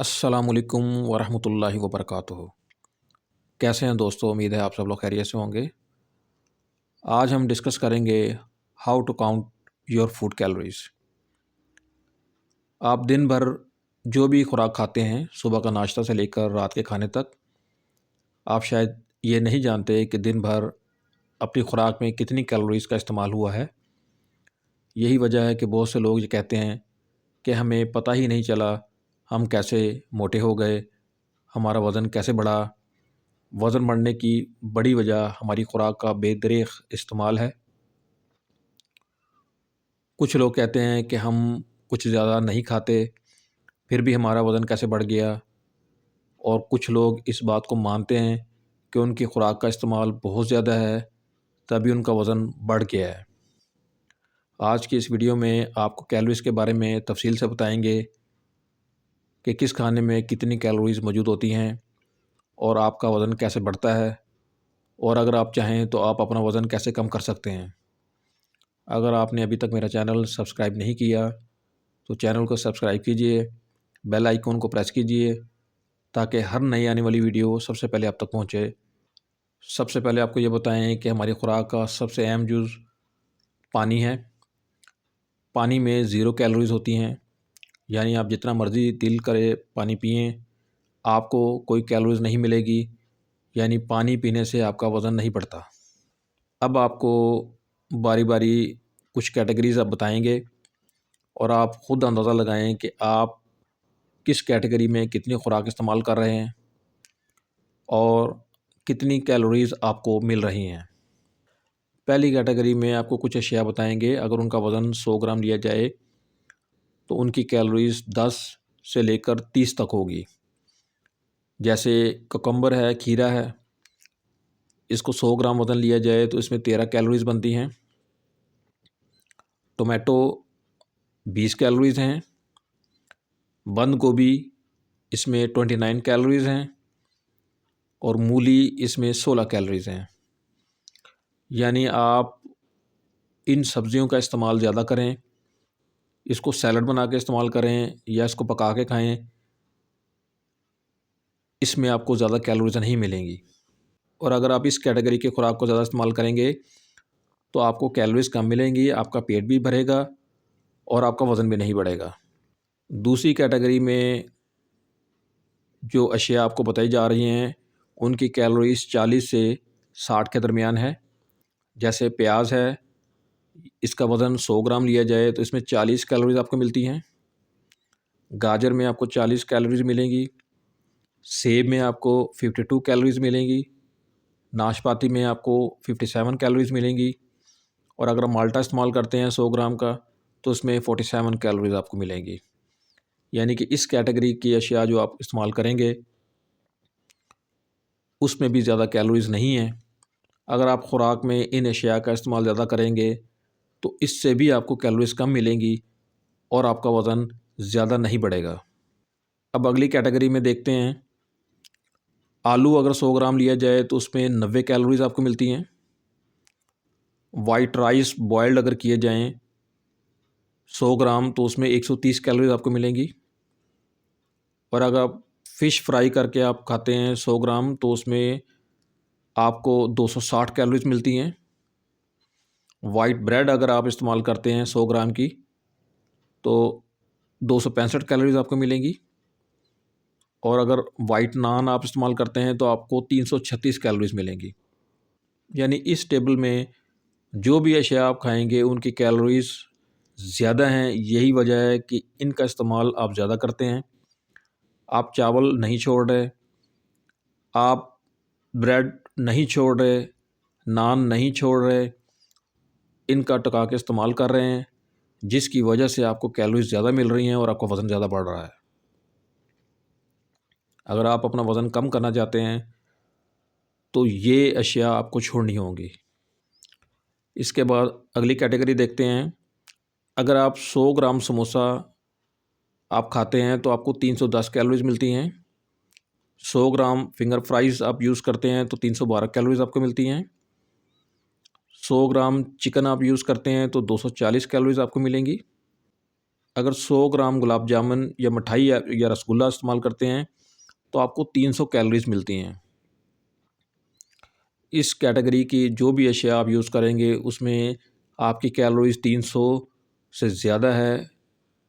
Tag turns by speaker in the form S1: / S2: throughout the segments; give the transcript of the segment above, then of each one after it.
S1: अस्सलामुअलैकुम वरहमतुल्लाहि वबरकातुहू। कैसे हैं दोस्तों? उम्मीद है आप सब लोग खैरियत से होंगे। आज हम डिस्कस करेंगे how to count your food calories. आप दिन भर जो भी खुराक खाते हैं, सुबह का नाश्ता से लेकर रात के खाने तक, आप शायद ये नहीं जानते कि दिन भर अपनी खुराक में कितनी कैलोरीज का इस्तेमाल हुआ है। यही वजह है कि बहुत से लोग ये कहते हैं कि हमें पता ही नहीं चला हम कैसे मोटे हो गए, हमारा वज़न कैसे बढ़ा। वज़न बढ़ने की बड़ी वजह हमारी खुराक का बेदरीग इस्तेमाल है। कुछ लोग कहते हैं कि हम कुछ ज़्यादा नहीं खाते, फिर भी हमारा वज़न कैसे बढ़ गया, और कुछ लोग इस बात को मानते हैं कि उनकी खुराक का इस्तेमाल बहुत ज़्यादा है, तभी उनका वज़न बढ़ गया है। आज की इस वीडियो में आपको कैलोरीज़ के बारे में तफ़सील से बताएंगे कि किस खाने में कितनी कैलोरीज़ मौजूद होती हैं और आपका वज़न कैसे बढ़ता है, और अगर आप चाहें तो आप अपना वज़न कैसे कम कर सकते हैं। अगर आपने अभी तक मेरा चैनल सब्सक्राइब नहीं किया तो चैनल को सब्सक्राइब कीजिए, बेल आइकन को प्रेस कीजिए ताकि हर नई आने वाली वीडियो सबसे पहले आप तक पहुंचे। सबसे पहले आपको ये बताएं कि हमारी खुराक का सबसे अहम जुज़ पानी है। पानी में ज़ीरो कैलोरीज़ होती हैं, यानी आप जितना मर्ज़ी दिल करे पानी पिएं, आपको कोई कैलोरीज़ नहीं मिलेगी, यानी पानी पीने से आपका वज़न नहीं बढ़ता। अब आपको बारी बारी कुछ कैटेगरीज़ आप बताएंगे और आप ख़ुद अंदाज़ा लगाएं कि आप किस कैटेगरी में कितनी खुराक इस्तेमाल कर रहे हैं और कितनी कैलोरीज़ आपको मिल रही हैं। पहली कैटेगरी में आपको कुछ अशिया बताएंगे। अगर उनका वज़न 100 ग्राम लिया जाए तो उनकी कैलोरीज़ 10 से लेकर 30 तक होगी। जैसे कुकम्बर है, खीरा है, इसको 100 ग्राम वज़न लिया जाए तो इसमें 13 कैलोरीज़ बनती हैं। टोमेटो 20 कैलोरीज़ हैं। बंद गोभी इसमें 29 कैलोरीज़ हैं और मूली इसमें 16 कैलोरीज़ हैं। यानी आप इन सब्ज़ियों का इस्तेमाल ज़्यादा करें, इसको सैलड बना के इस्तेमाल करें या इसको पका के खाएं, इसमें आपको ज़्यादा कैलोरीज़ नहीं मिलेंगी। और अगर आप इस कैटेगरी के खुराक को ज़्यादा इस्तेमाल करेंगे तो आपको कैलोरीज़ कम मिलेंगी, आपका पेट भी भरेगा और आपका वज़न भी नहीं बढ़ेगा। दूसरी कैटेगरी में जो अशिया आपको बताई जा रही हैं उनकी कैलोरीज़ 40 से 60 के दरमियान है। जैसे प्याज है, इसका वज़न 100 ग्राम लिया जाए तो इसमें 40 कैलोरीज़ आपको मिलती हैं। गाजर में आपको 40 कैलोरीज़ मिलेंगी। सेब में आपको 52 कैलोरीज़ मिलेंगी। नाशपाती में आपको 57 कैलोरीज़ मिलेंगी। और अगर आप माल्टा इस्तेमाल करते हैं 100 ग्राम का तो उसमें 47 कैलोरीज़ आपको मिलेंगी। यानी कि इस कैटेगरी की अशिया जो आप इस्तेमाल करेंगे उसमें भी ज़्यादा कैलोरीज़ नहीं हैं। अगर आप खुराक में इन अशिया का इस्तेमाल ज़्यादा करेंगे तो इससे भी आपको कैलोरीज़ कम मिलेंगी और आपका वज़न ज़्यादा नहीं बढ़ेगा। अब अगली कैटेगरी में देखते हैं। आलू अगर 100 ग्राम लिया जाए तो उसमें 90 कैलोरीज़ आपको मिलती हैं। वाइट राइस बॉयल्ड अगर किए जाएँ 100 ग्राम तो उसमें 130 कैलोरीज़ आपको मिलेंगी। और अगर आप फ़िश फ्राई करके आप खाते हैं 100 ग्राम तो उसमें आपको 260 कैलोरीज़ मिलती हैं। वाइट ब्रेड अगर आप इस्तेमाल करते हैं 100 ग्राम की तो 265 कैलोरीज़ आपको मिलेंगी। और अगर वाइट नान आप इस्तेमाल करते हैं तो आपको 336 कैलोरीज़ मिलेंगी। यानी इस टेबल में जो भी अशिया आप खाएंगे उनकी कैलोरीज़ ज़्यादा हैं। यही वजह है कि इनका इस्तेमाल आप ज़्यादा करते हैं। आप चावल नहीं छोड़ रहे, आप ब्रेड नहीं छोड़ रहे, नान नहीं छोड़ रहे, इनका टका के इस्तेमाल कर रहे हैं, जिसकी वजह से आपको कैलोरीज़ ज़्यादा मिल रही हैं और आपका वज़न ज़्यादा बढ़ रहा है। अगर आप अपना वज़न कम करना चाहते हैं तो ये अशिया आपको छोड़नी होंगी। इसके बाद अगली कैटेगरी देखते हैं। अगर आप 100 ग्राम समोसा आप खाते हैं तो आपको 310 कैलोरीज़ मिलती हैं। 100 ग्राम फिंगर फ्राइज़ आप यूज़ करते हैं तो 312 कैलोरीज़ आपको मिलती हैं। 100 ग्राम चिकन आप यूज़ करते हैं तो 240 कैलोरीज़ आपको मिलेंगी। अगर 100 ग्राम गुलाब जामुन या मिठाई या रसगुल्ला इस्तेमाल करते हैं तो आपको 300 कैलोरीज़ मिलती हैं। इस कैटेगरी की जो भी अशिया आप यूज़ करेंगे उसमें आपकी कैलोरीज़ 300 से ज़्यादा है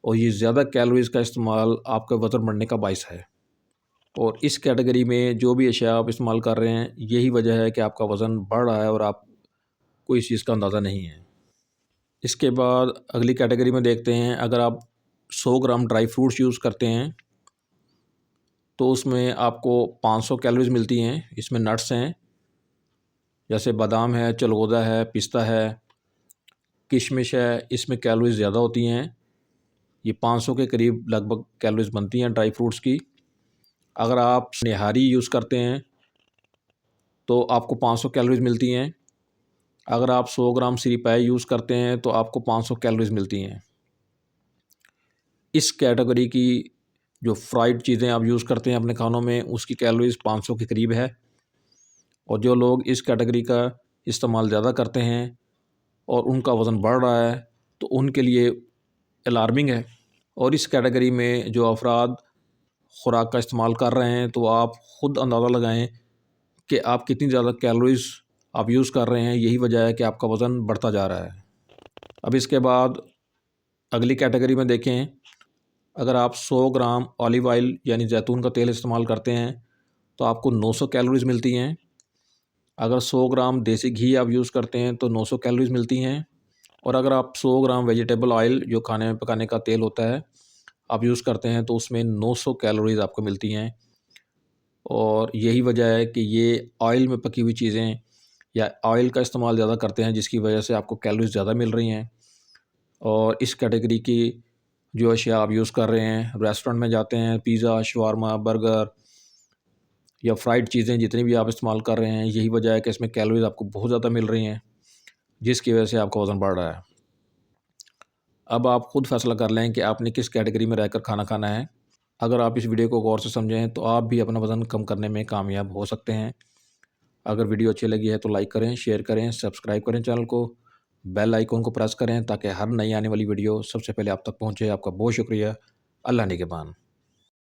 S1: और ये ज़्यादा कैलोरीज़ का इस्तेमाल आपका वज़न बढ़ने का बाइस है। और इस कैटेगरी में जो भी अशिया आप इस्तेमाल कर रहे हैं, यही वजह है कि आपका वज़न बढ़ रहा है और आपको इस चीज़ का अंदाज़ा नहीं है। इसके बाद अगली कैटेगरी में देखते हैं, अगर आप 100 ग्राम ड्राई फ्रूट्स यूज़ करते हैं तो उसमें आपको 500 कैलोरीज़ मिलती हैं। इसमें नट्स हैं, जैसे बादाम है, चिलगोज़ा है, पिस्ता है, किशमिश है, इसमें कैलोरीज़ ज़्यादा होती हैं। ये 500 के करीब लगभग कैलोरीज़ बनती हैं ड्राई फ्रूट्स की। अगर आप निहारी यूज़ करते हैं तो आपको 500 कैलोरीज़ मिलती हैं। अगर आप 100 ग्राम सिरिपाई यूज़ करते हैं तो आपको 500 कैलोरीज़ मिलती हैं। इस कैटेगरी की जो फ्राइड चीज़ें आप यूज़ करते हैं अपने खानों में, उसकी कैलोरीज़ 500 के करीब है। और जो लोग इस कैटेगरी का इस्तेमाल ज़्यादा करते हैं और उनका वज़न बढ़ रहा है तो उनके लिए अलार्मिंग है। और इस कैटेगरी में जो अफराद खुराक का इस्तेमाल कर रहे हैं तो आप ख़ुद अंदाज़ा लगाएं कि आप कितनी ज़्यादा कैलोरीज़ आप यूज़ कर रहे हैं। यही वजह है कि आपका वज़न बढ़ता जा रहा है। अब इसके बाद अगली कैटेगरी में देखें, अगर आप 100 ग्राम ऑलिव ऑयल यानी जैतून का तेल इस्तेमाल करते हैं तो आपको 900 कैलोरीज़ मिलती हैं। अगर 100 ग्राम देसी घी आप यूज़ करते हैं तो 900 कैलोरीज़ मिलती हैं। और अगर आप 100 ग्राम वेजिटेबल ऑयल जो खाने में पकाने का तेल होता है आप यूज़ करते हैं तो उसमें 900 कैलोरीज़ आपको मिलती हैं। और यही वजह है कि ये ऑयल में पकी हुई चीज़ें या ऑयल का इस्तेमाल ज़्यादा करते हैं, जिसकी वजह से आपको कैलोरीज़ ज़्यादा मिल रही हैं। और इस कैटेगरी की जो अशिया आप यूज़ कर रहे हैं, रेस्टोरेंट में जाते हैं, पिज़्ज़ा, शवारमा, बर्गर या फ्राइड चीज़ें जितनी भी आप इस्तेमाल कर रहे हैं, यही वजह है कि इसमें कैलोरीज़ आपको बहुत ज़्यादा मिल रही हैं, जिसकी वजह से आपका वज़न बढ़ रहा है। अब आप खुद फैसला कर लें कि आपने किस कैटेगरी में रहकर खाना खाना है। अगर आप इस वीडियो को गौर से समझें तो आप भी अपना वज़न कम करने में कामयाब हो सकते हैं। अगर वीडियो अच्छी लगी है तो लाइक करें, शेयर करें, सब्सक्राइब करें चैनल को, बेल आइकन को प्रेस करें ताकि हर नई आने वाली वीडियो सबसे पहले आप तक पहुँचे। आपका बहुत शुक्रिया। अल्लाह निगहबान।